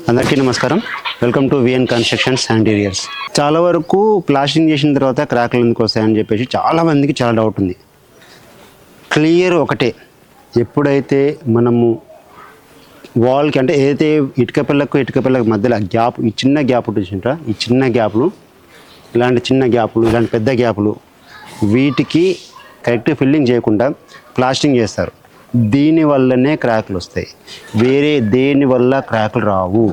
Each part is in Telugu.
అందరికీ నమస్కారం. Welcome to V N constructions and interiors. చాలా వరకు ప్లాస్టింగ్ చేసిన తర్వాత క్రాక్లు ఎందుకు వస్తాయని చెప్పేసి చాలామందికి చాలా డౌట్ ఉంది. క్లియర్ ఒకటే, ఎప్పుడైతే మనము వాల్కి అంటే ఏదైతే ఇటుక పిల్లకు మధ్యలో గ్యాప్, ఈ చిన్న గ్యాప్ ఉంటుంది, ఈ చిన్న గ్యాప్లు, ఇలాంటి చిన్న గ్యాపులు, ఇలాంటి పెద్ద గ్యాపులు, వీటికి కరెక్ట్ ఫిల్లింగ్ చేయకుండా ప్లాస్టింగ్ చేస్తారు. దీనివల్లనే క్రాక్లు వస్తాయి. వేరే దేని వల్ల క్రాక్లు రావు.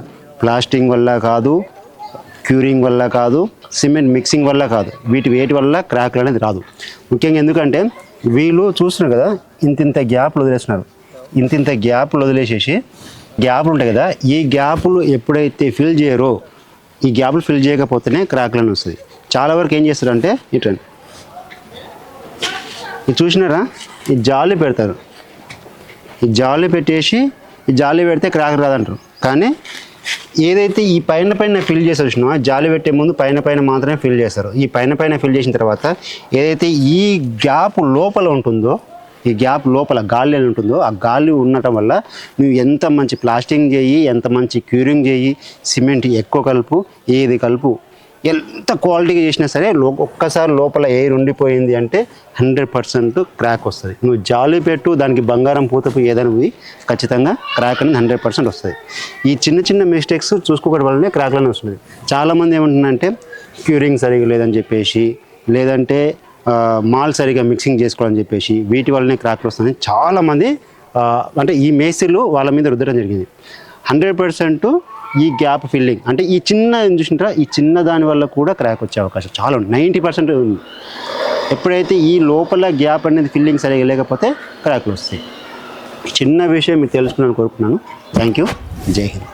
ప్లాస్టింగ్ వల్ల కాదు, క్యూరింగ్ వల్ల కాదు, సిమెంట్ మిక్సింగ్ వల్ల కాదు. వేటి వల్ల క్రాక్లు అనేది రాదు. ముఖ్యంగా ఎందుకంటే వీళ్ళు చూస్తున్నారు కదా, ఇంతింత గ్యాప్లు వదిలేస్తున్నారు. ఇంతింత గ్యాప్లు వదిలేసేసి గ్యాప్లు ఉంటాయి కదా, ఈ గ్యాప్లు ఎప్పుడైతే ఫిల్ చేయరో, ఈ గ్యాప్లు ఫిల్ చేయకపోతేనే క్రాక్లు అని వస్తుంది. చాలా వరకు ఏం చేస్తారంటే ఇట్రండి, ఇది చూసినారా, ఈ జాలి పెడతారు. ఈ జాలి పెట్టేసి, ఈ జాలి పెడితే క్రాక్ రాదంటారు. కానీ ఏదైతే ఈ పైన ఫిల్ చేసి వచ్చినా, జాలి పెట్టే ముందు పైన మాత్రమే ఫిల్ చేస్తారు. ఈ పైన ఫిల్ చేసిన తర్వాత ఏదైతే ఈ గ్యాప్ లోపల ఉంటుందో, ఈ గ్యాప్ లోపల గాలి ఉంటుందో, ఆ గాలి ఉండటం వల్ల నువ్వు ఎంత మంచి ప్లాస్టింగ్ చేయి, ఎంత మంచి క్యూరింగ్ చేయి, సిమెంట్ ఎక్కువ కలుపు, ఏది కలుపు, ఎంత క్వాలిటీగా చేసినా సరే ఒక్కసారి లోపల ఎయిర్ ఉండిపోయింది అంటే 100% క్రాక్ వస్తుంది. నువ్వు జాలి పెట్టు, దానికి బంగారం పూతపు ఏదైనా పోయి ఖచ్చితంగా క్రాక్ అనేది 100% వస్తుంది. ఈ చిన్న మిస్టేక్స్ చూసుకోవడం వల్లనే క్రాక్లనే వస్తుంది. చాలామంది ఏమంటుందంటే క్యూరింగ్ సరిగా లేదని చెప్పేసి, లేదంటే మాల్ సరిగా మిక్సింగ్ చేసుకోవాలని చెప్పేసి, వీటి వల్లనే క్రాక్లు వస్తుంది. చాలామంది అంటే ఈ మేస్త్రీలు వాళ్ళ మీద రుద్దడం జరిగింది. 100% ఈ గ్యాప్ ఫిల్లింగ్ అంటే ఈ చిన్న చూసింటారా, ఈ చిన్న దాని వల్ల కూడా క్రాక్ వచ్చే అవకాశం చాలా ఉంది. 90% ఉంది. ఎప్పుడైతే ఈ లోపల గ్యాప్ అనేది ఫిల్లింగ్ సరిగా లేకపోతే క్రాక్లు వస్తాయి. చిన్న విషయం మీరు తెలుసుకున్నాను కోరుకున్నాను. Thank you. జై హింద్.